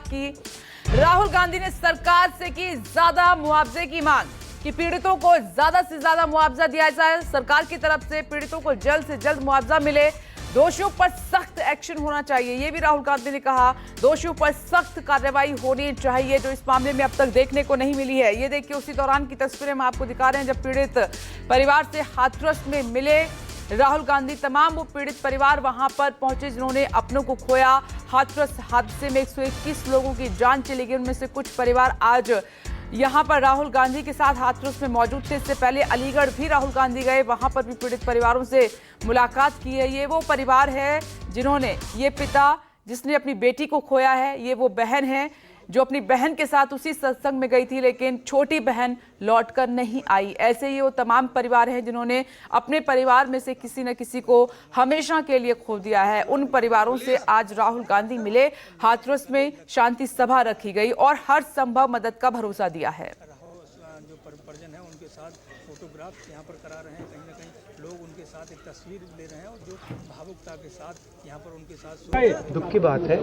की। राहुल गांधी ने सरकार से की ज्यादा मुआवजे की मांग कि पीड़ितों को ज्यादा से ज्यादा मुआवजा दिया जाए। सरकार की तरफ से पीड़ितों को जल्द से जल्द मुआवजा मिले, दोषियों पर सख्त एक्शन होना चाहिए, ये भी राहुल गांधी ने कहा। दोषियों पर सख्त कार्रवाई होनी चाहिए जो इस मामले में अब तक देखने को नहीं मिली है। ये देखिए उसी दौरान की तस्वीरें हम आपको दिखा रहे हैं जब पीड़ित परिवार से हाथरस में मिले राहुल गांधी। तमाम वो पीड़ित परिवार वहां पर पहुंचे जिन्होंने अपनों को खोया। हाथरस हादसे में 121 लोगों की जान चली गई, उनमें से कुछ परिवार आज यहां पर राहुल गांधी के साथ हाथरस में मौजूद थे। इससे पहले अलीगढ़ भी राहुल गांधी गए, वहां पर भी पीड़ित परिवारों से मुलाकात की है। ये वो परिवार है जिन्होंने, ये पिता जिसने अपनी बेटी को खोया है, ये वो बहन है जो अपनी बहन के साथ उसी सत्संग में गई थी लेकिन छोटी बहन लौटकर नहीं आई। ऐसे ही वो तमाम परिवार हैं जिन्होंने अपने परिवार में से किसी न किसी को हमेशा के लिए खो दिया है। उन परिवारों से आज राहुल गांधी मिले, हाथरस में शांति सभा रखी गई और हर संभव मदद का भरोसा दिया है। जो परिजन है उनके साथ फोटोग्राफ यहाँ पर करा रहे हैं, कहीं ना कहीं लोग उनके साथ एक तस्वीर ले रहे हैं और जो भावुकता के साथ यहाँ पर उनके साथ। दुख की बात है,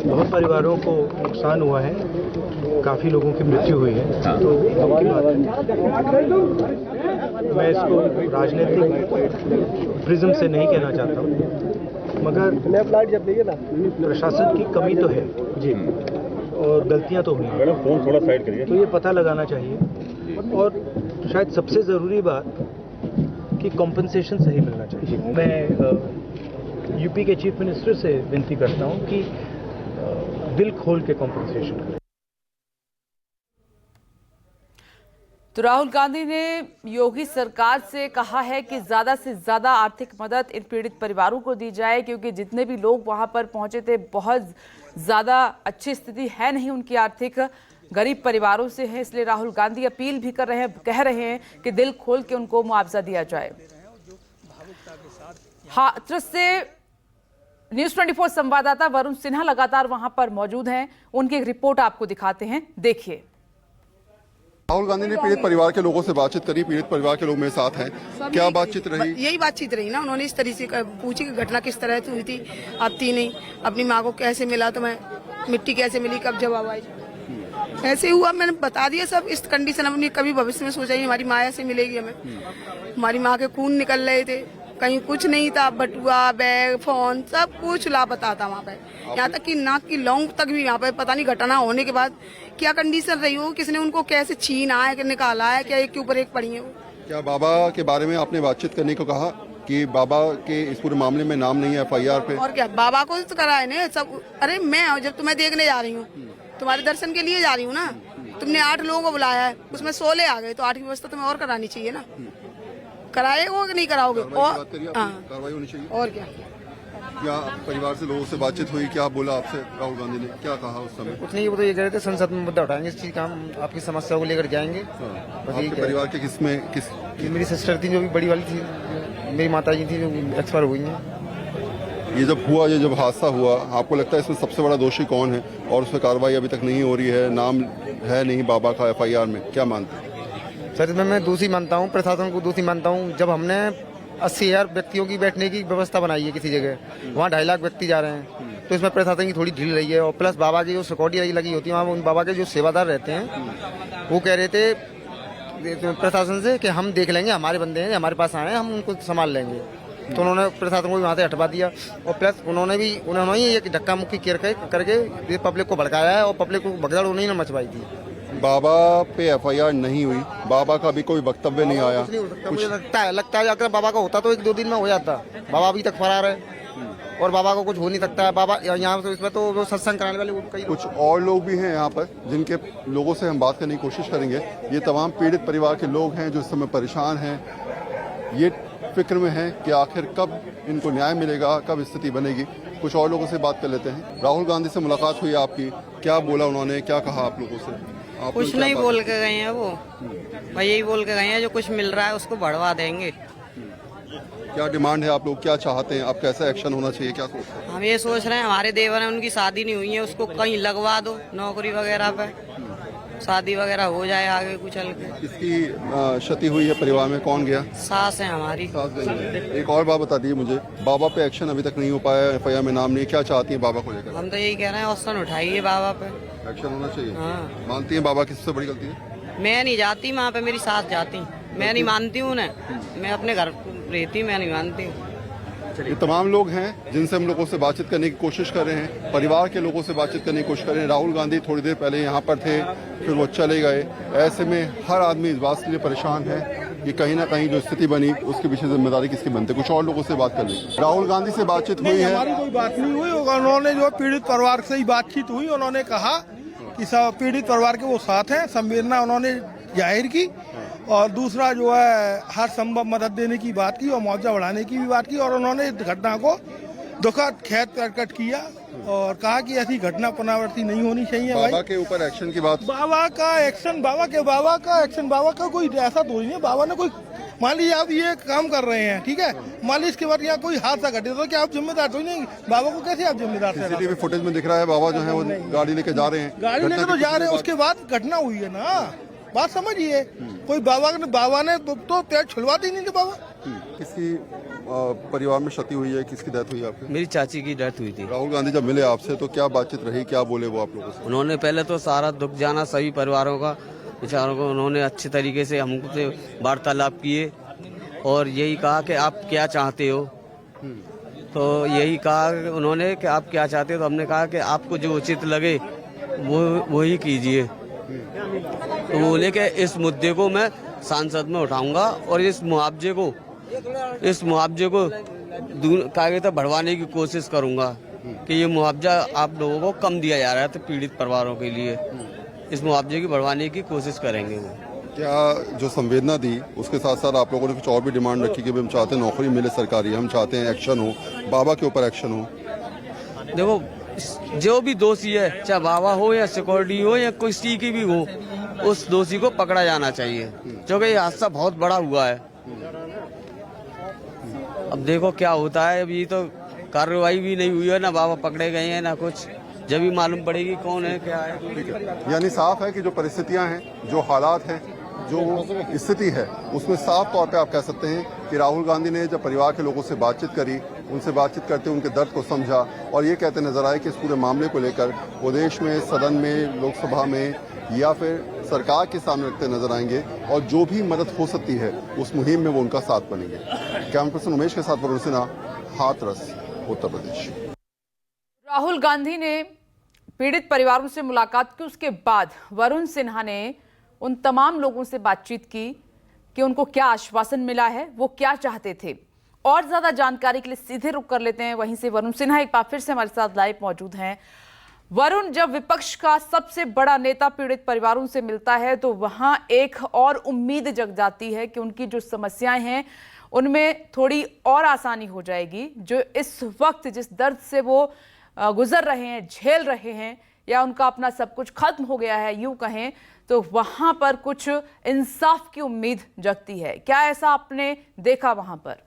बहुत परिवारों को नुकसान हुआ है, काफ़ी लोगों की मृत्यु हुई है, तो दुख की बात है। मैं इसको राजनीतिक प्रिज्म से नहीं कहना चाहता हूँ, मगर प्रशासन की कमी तो है जी और गलतियाँ तो हुई हैं, फोन थोड़ा साइड करिए, तो ये पता लगाना चाहिए और शायद सबसे ज़रूरी बात कि कॉम्पनसेशन सही मिलना चाहिए। मैं यूपी के चीफ मिनिस्टर से विनती करता हूं कि दिल खोल के कॉम्पनसेशन करें। तो राहुल गांधी ने योगी सरकार से कहा है कि ज्यादा से ज्यादा आर्थिक मदद इन पीड़ित परिवारों को दी जाए क्योंकि जितने भी लोग वहां पर पहुंचे थे बहुत ज्यादा अच्छी स्थिति है नहीं उनकी आर्थिक, गरीब परिवारों से है। इसलिए राहुल गांधी अपील भी कर रहे हैं, कह रहे हैं कि दिल खोल के उनको मुआवजा दिया जाए। हाथरस से न्यूज़ 24 संवाददाता वरुण सिन्हा लगातार वहां पर मौजूद हैं, उनकी एक रिपोर्ट आपको दिखाते हैं, देखिए। राहुल गांधी ने पीड़ित परिवार के लोगों से बातचीत करी, पीड़ित परिवार के लोग मेरे साथ हैं, क्या बातचीत रही? यही बातचीत रही ना, उन्होंने इस तरीके से पूछी कि घटना किस तरह से हुई थी, अब थी नहीं, अपनी माँ को कैसे मिला, तो मैं मिट्टी कैसे मिली, कब जवाब आई, ऐसे हुआ। मैंने बता दिया सब इस कंडीशन। अपनी कभी भविष्य में सोचा ही हमारी माँ ऐसे मिलेगी हमें, हमारी माँ के खून निकल रहे थे, कहीं कुछ नहीं था, बटुआ बैग फोन सब कुछ लापता था वहाँ पे, यहाँ तक कि नाक की लौंग तक भी यहाँ पे पता नहीं घटना होने के बाद क्या कंडीशन रही हो, किसने उनको कैसे छीना है, निकाला है, क्या एक के ऊपर एक पड़ी है वो। क्या बाबा के बारे में आपने बातचीत करने को कहा कि बाबा के इस पूरे मामले में नाम नहीं है FIR पे? और क्या, बाबा को तो कराए ना सब। अरे मैं जब तुम्हें देखने जा रही हूँ, तुम्हारे दर्शन के लिए जा रही हूँ ना, तुमने 8 लोगों को बुलाया है, उसमें 16 आ गए, तो 8 की व्यवस्था तुम्हें और करानी चाहिए ना, कराएगा कि नहीं कराओगे? और कार्रवाई होनी चाहिए। और क्या परिवार से लोगों से बातचीत हुई, क्या बोला आपसे राहुल गांधी ने, क्या कहा उस समय? कुछ नहीं, वो तो ये कह रहे थे संसद में मुद्दा उठाएंगे, इस चीज का हम आपकी समस्या को लेकर जाएंगे। आपके परिवार के किस मेरी सिस्टर थी जो भी बड़ी वाली थी, मेरी माता जी थी जो एक्सपायर हुई हैं। ये जब हादसा हुआ, आपको लगता है इसमें सबसे बड़ा दोषी कौन है और उस पर कार्रवाई अभी तक नहीं हो रही है, नाम है नहीं बाबा का FIR में, क्या मानते हैं? सर मैं दोषी मानता हूँ, प्रशासन को दोषी मानता हूँ। जब हमने 80,000 व्यक्तियों की बैठने की व्यवस्था बनाई है किसी जगह, वहाँ 2.5 लाख व्यक्ति जा रहे हैं, तो इसमें प्रशासन की थोड़ी ढील रही है। और प्लस बाबा की जो सिक्योरिटी लगी होती है वहाँ, उन बाबा के जो सेवादार रहते हैं वो कह रहे थे प्रशासन से कि हम देख लेंगे, हमारे बंदे हैं, हमारे पास आए हैं, हम उनको संभाल लेंगे। तो उन्होंने प्रशासन को भी वहाँ से हटवा दिया और प्लस उन्होंने ही एक धक्का मुक्की करके पब्लिक को भड़काया है और पब्लिक को भगदड़ उन्हीं ने मचवाई थी। बाबा पे FIR नहीं हुई, बाबा का भी कोई वक्तव्य नहीं आया। मुझे लगता है अगर बाबा का होता तो 1-2 दिन में हो जाता। बाबा अभी तक फरार है और बाबा को कुछ हो नहीं सकता है। बाबा यहाँ तो इसमें तो वो सत्संग कराने वाले कुछ और लोग भी हैं यहाँ पर जिनके लोगों से हम बात करने की कोशिश करेंगे। ये तमाम पीड़ित परिवार के लोग हैं जो इस समय परेशान हैं, ये फिक्र में हैं कि आखिर कब इनको न्याय मिलेगा, कब स्थिति बनेगी। कुछ और लोगों से बात कर लेते हैं। राहुल गांधी से मुलाकात हुई आपकी, क्या बोला उन्होंने, क्या कहा आप लोगों से? कुछ नहीं बोल के गए हैं वो, भाई यही बोल के गए हैं जो कुछ मिल रहा है उसको बढ़वा देंगे। क्या डिमांड है, आप लोग क्या चाहते हैं, आप कैसा एक्शन होना चाहिए, क्या सोचते हैं? हम ये सोच रहे हैं हमारे देवर हैं, उनकी शादी नहीं हुई है, उसको कहीं लगवा दो नौकरी वगैरह पे, शादी वगैरह हो जाए आगे कुछ चल के। किसकी क्षति हुई है परिवार में, कौन गया? सास है हमारी। सास गई है। एक और बात बता दीजिए मुझे, बाबा पे एक्शन अभी तक नहीं हो पाया, एफआईआर में नाम नहीं, क्या चाहती है बाबा को लेकर? हम तो यही कह रहे हैं ऑप्शन उठाइए बाबा पे, एक्शन होना चाहिए। हाँ। मानती है बाबा की सबसे बड़ी गलती है? मैं नहीं जाती वहाँ पे, मेरी सास जाती, मैं नहीं मानती हूँ उन्हें, मैं अपने घर रहती, मैं नहीं मानती हूँ। ये तमाम लोग हैं जिनसे हम लोगों से बातचीत करने की कोशिश कर रहे हैं, परिवार के लोगों से बातचीत करने की कोशिश कर रहे हैं। राहुल गांधी थोड़ी देर पहले यहाँ पर थे, फिर वो चले गए। ऐसे में हर आदमी इस बात के लिए परेशान है कि कहीं ना कहीं जो स्थिति बनी उसके पीछे जिम्मेदारी किसकी बनती है। कुछ और लोगों से बात कर लेंगे। राहुल गांधी से बातचीत हुई है? हमारी कोई बात नहीं हुई, उन्होंने जो पीड़ित परिवार से ही बातचीत हुई, उन्होंने कहा कि सब पीड़ित परिवार के वो साथ हैं, संवेदना उन्होंने जाहिर की, और दूसरा जो है हर संभव मदद देने की बात की और मुआवजा बढ़ाने की भी बात की, और उन्होंने इस घटना को दुखद खेद प्रकट किया और कहा कि ऐसी घटना पुनरावृत्ति नहीं होनी चाहिए। बाबा के ऊपर एक्शन की बात, बाबा का एक्शन बाबा का कोई ऐसा थोड़ी नहीं है। बाबा ने कोई, मान लीजिए आप ये काम कर रहे हैं, ठीक है, मान लीजिए इसके बाद यहाँ कोई हादसा घटे तो क्या आप जिम्मेदार तो नहीं? बाबा को कैसे आप जिम्मेदार? सीसीटीवी फुटेज में दिख रहा है बाबा जो है वो गाड़ी लेके जा रहे हैं, गाड़ी लेके तो जा रहे हैं, उसके बाद घटना हुई है ना, बात समझिए। कोई बाबा ने तो पैर छुलवाते ही नहीं थे बाबा। किसी परिवार में क्षति हुई है, किसकी डेथ हुई है आपकी? मेरी चाची की डेथ हुई थी। राहुल गांधी जब मिले आपसे तो क्या बातचीत रही, क्या बोले वो आप लोगों से? उन्होंने पहले तो सारा दुख जाना सभी परिवारों का, बेचारों को उन्होंने अच्छे तरीके से हमसे वार्तालाप किए और यही कहा कि आप क्या चाहते हो। तो यही कहा उन्होंने कि आप क्या चाहते हो, तो हमने कहा कि आपको जो उचित लगे वो ही कीजिए। तो बोले कि इस मुद्दे को मैं सांसद में उठाऊंगा और इस मुआवजे को कागज तक बढ़वाने की कोशिश करूंगा कि ये मुआवजा आप लोगों को कम दिया जा रहा है, तो पीड़ित परिवारों के लिए इस मुआवजे की बढ़वाने की कोशिश करेंगे वो। क्या जो संवेदना दी उसके साथ साथ आप लोगों ने कुछ और भी डिमांड रखी कि हम चाहते हैं नौकरी मिले सरकारी, हम चाहते हैं एक्शन हो, बाबा के ऊपर एक्शन हो? देखो, जो भी दोषी है, चाहे बाबा हो या सिक्योरिटी हो या कोई सी की भी हो, उस दोषी को पकड़ा जाना चाहिए, क्योंकि ये हादसा बहुत बड़ा हुआ है। अब देखो क्या होता है, अभी तो कार्रवाई भी नहीं हुई है, ना बाबा पकड़े गए हैं ना कुछ, जब भी मालूम पड़ेगी कौन है क्या है। ठीक है, यानी साफ है कि जो परिस्थितियां हैं, जो हालात हैं, जो स्थिति है, उसमें साफ तौर पे आप कह सकते हैं कि राहुल गांधी ने जब परिवार के लोगों से बातचीत करी, उनसे बातचीत करते उनके दर्द को समझा और ये कहते नजर आए कि इस पूरे मामले को लेकर वो देश में, सदन में, लोकसभा में या फिर सरकार के सामने रखते नजर आएंगे और जो भी मदद हो सकती है उस मुहिम में वो उनका साथ बनेंगे। कैमरा पर्सन उमेश के साथ वरुण सिन्हा, हाथरस, उत्तर प्रदेश। राहुल गांधी ने पीड़ित परिवारों से मुलाकात की, उसके बाद वरुण सिन्हा ने उन तमाम लोगों से बातचीत की कि उनको क्या आश्वासन मिला है, वो क्या चाहते थे। और ज्यादा जानकारी के लिए सीधे रुक कर लेते हैं वहीं से वरुण सिन्हा एक बार फिर से हमारे साथ लाइव मौजूद हैं। वरुण, जब विपक्ष का सबसे बड़ा नेता पीड़ित परिवारों से मिलता है तो वहां एक और उम्मीद जग जाती है कि उनकी जो समस्याएं हैं उनमें थोड़ी और आसानी हो जाएगी। जो इस वक्त जिस दर्द से वो गुजर रहे हैं, झेल रहे हैं, या उनका अपना सब कुछ खत्म हो गया है यूं कहें, तो वहां पर कुछ इंसाफ की उम्मीद जगती है। क्या ऐसा आपने देखा वहां पर?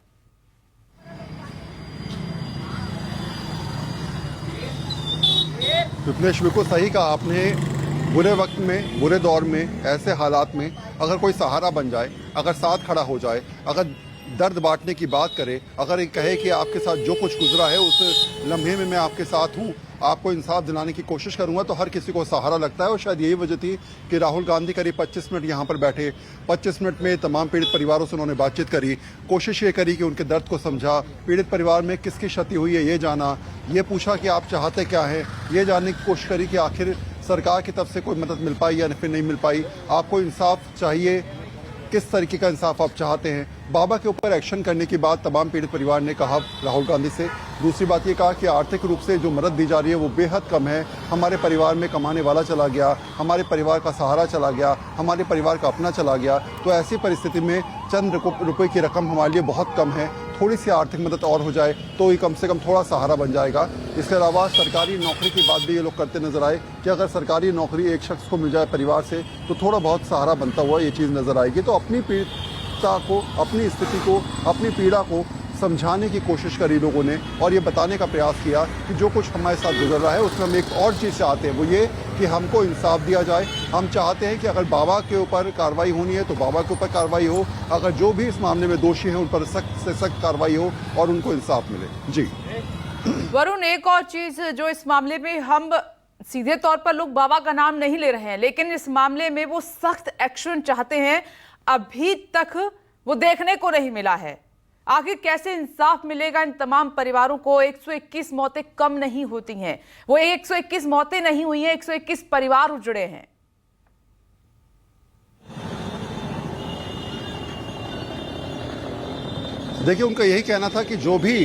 विपनेश, बिल्कुल सही कहा आपने। बुरे वक्त में, बुरे दौर में, ऐसे हालात में अगर कोई सहारा बन जाए, अगर साथ खड़ा हो जाए, अगर दर्द बांटने की बात करे, अगर ये कहे कि आपके साथ जो कुछ गुजरा है उस लम्हे में मैं आपके साथ हूँ, आपको इंसाफ दिलाने की कोशिश करूंगा, तो हर किसी को सहारा लगता है। और शायद यही वजह थी कि राहुल गांधी करीब 25 मिनट यहाँ पर बैठे। 25 मिनट में तमाम पीड़ित परिवारों से उन्होंने बातचीत करी, कोशिश ये करी कि उनके दर्द को समझा, पीड़ित परिवार में किसकी क्षति हुई है ये जाना, ये पूछा कि आप चाहते क्या है, ये जानने की कोशिश करी कि आखिर सरकार की तरफ से कोई मदद मिल पाई या फिर नहीं मिल पाई, आपको इंसाफ चाहिए, किस तरीके का इंसाफ आप चाहते हैं। बाबा के ऊपर एक्शन करने की बात तमाम पीड़ित परिवार ने कहा राहुल गांधी से। दूसरी बात ये कहा कि आर्थिक रूप से जो मदद दी जा रही है वो बेहद कम है, हमारे परिवार में कमाने वाला चला गया, हमारे परिवार का सहारा चला गया, हमारे परिवार का अपना चला गया, तो ऐसी परिस्थिति में चंद रुपए की रकम हमारे लिए बहुत कम है, थोड़ी सी आर्थिक मदद और हो जाए तो ये कम से कम थोड़ा सहारा बन जाएगा। इसके अलावा सरकारी नौकरी की बात भी ये लोग करते नजर आए कि अगर सरकारी नौकरी एक शख्स को मिल जाए परिवार से तो थोड़ा बहुत सहारा बनता हुआ ये चीज़ नजर आएगी। तो अपनी पीड़ितता को, अपनी स्थिति को, अपनी पीड़ा को समझाने की कोशिश करी लोगों ने और ये बताने का प्रयास किया कि जो कुछ हमारे साथ गुजर रहा है उसमें हम एक और चीज़ चाहते हैं, वो ये कि हमको इंसाफ दिया जाए। हम चाहते हैं कि अगर बाबा के ऊपर कार्रवाई होनी है तो बाबा के ऊपर कार्रवाई हो, अगर जो भी इस मामले में दोषी हैं उन पर सख्त से सख्त कार्रवाई हो और उनको इंसाफ मिले। जी वरुण, एक और चीज जो इस मामले में हम सीधे तौर पर लोग बाबा का नाम नहीं ले रहे हैं, लेकिन इस मामले में वो सख्त एक्शन चाहते हैं, अभी तक वो देखने को नहीं मिला है। आखिर कैसे इंसाफ मिलेगा इन तमाम परिवारों को? 121 मौतें कम नहीं होती हैं, वो 121 मौतें नहीं हुई हैं, 121 परिवार उजड़े हैं। देखिए, उनका यही कहना था कि जो भी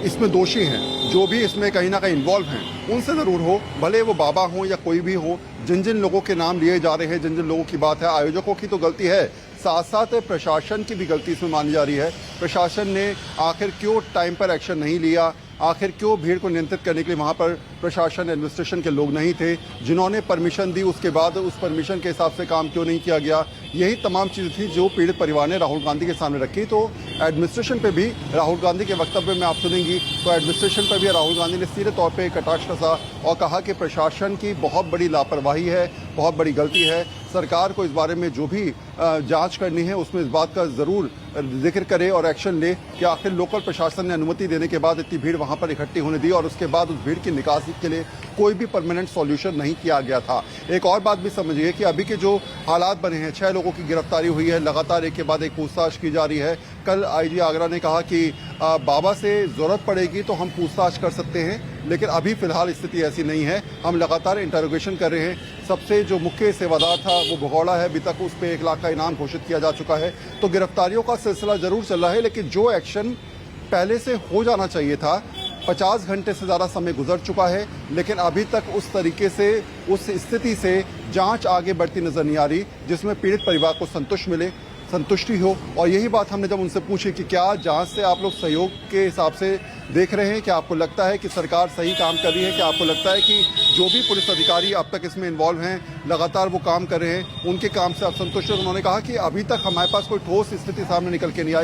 इसमें दोषी हैं, जो भी इसमें कहीं ना कहीं इन्वॉल्व हैं, उनसे ज़रूर हो, भले वो बाबा हो या कोई भी हो, जिन जिन लोगों के नाम लिए जा रहे हैं, जिन जिन लोगों की बात है, आयोजकों की तो गलती है, साथ साथ प्रशासन की भी गलती इसमें मानी जा रही है। प्रशासन ने आखिर क्यों टाइम पर एक्शन नहीं लिया, आखिर क्यों भीड़ को नियंत्रित करने के लिए वहाँ पर प्रशासन एडमिनिस्ट्रेशन के लोग नहीं थे, जिन्होंने परमिशन दी उसके बाद उस परमिशन के हिसाब से काम क्यों नहीं किया गया, यही तमाम चीज़ें थी जो पीड़ित परिवार ने राहुल गांधी के सामने रखी। तो एडमिनिस्ट्रेशन पे भी राहुल गांधी के वक्तव्य में आप सुनेंगी तो एडमिनिस्ट्रेशन पर भी राहुल गांधी ने सीधे तौर पर कटाक्ष कसा और कहा कि प्रशासन की बहुत बड़ी लापरवाही है, बहुत बड़ी गलती है। सरकार को इस बारे में जो भी जांच करनी है उसमें इस बात का ज़रूर जिक्र करे और एक्शन ले कि आखिर लोकल प्रशासन ने अनुमति देने के बाद इतनी भीड़ वहां पर इकट्ठी होने दी और उसके बाद उस भीड़ की निकासी के लिए कोई भी परमानेंट सॉल्यूशन नहीं किया गया था। एक और बात भी समझिए कि अभी के जो हालात बने हैं, 6 लोगों की गिरफ्तारी हुई है, लगातार एक के बाद एक पूछताछ की जा रही है। कल आईजी आगरा ने कहा कि बाबा से ज़रूरत पड़ेगी तो हम पूछताछ कर सकते हैं, लेकिन अभी फिलहाल स्थिति ऐसी नहीं है। हम लगातार इंटरोगेशन कर रहे हैं। सबसे जो मुख्य सेवादार था वो भगौड़ा है, अभी तक उस पर 1 लाख का इनाम घोषित किया जा चुका है। तो गिरफ्तारियों का सिलसिला जरूर चल रहा है, लेकिन जो एक्शन पहले से हो जाना चाहिए था, 50 घंटे से ज़्यादा समय गुजर चुका है, लेकिन अभी तक उस तरीके से, उस स्थिति से जांच आगे बढ़ती नजर नहीं आ रही जिसमें पीड़ित परिवार को संतुष्टि हो। और यही बात हमने जब उनसे पूछी कि क्या जांच से आप लोग सहयोग के हिसाब से देख रहे हैं, क्या आपको लगता है कि सरकार सही काम कर रही है, क्या आपको लगता है कि जो भी पुलिस अधिकारी अब तक इसमें इन्वॉल्व हैं, लगातार वो काम कर रहे हैं, उनके काम से आप संतुष्ट हैं? उन्होंने कहा कि अभी तक हमारे पास कोई ठोस स्थिति सामने निकल के नहीं आई।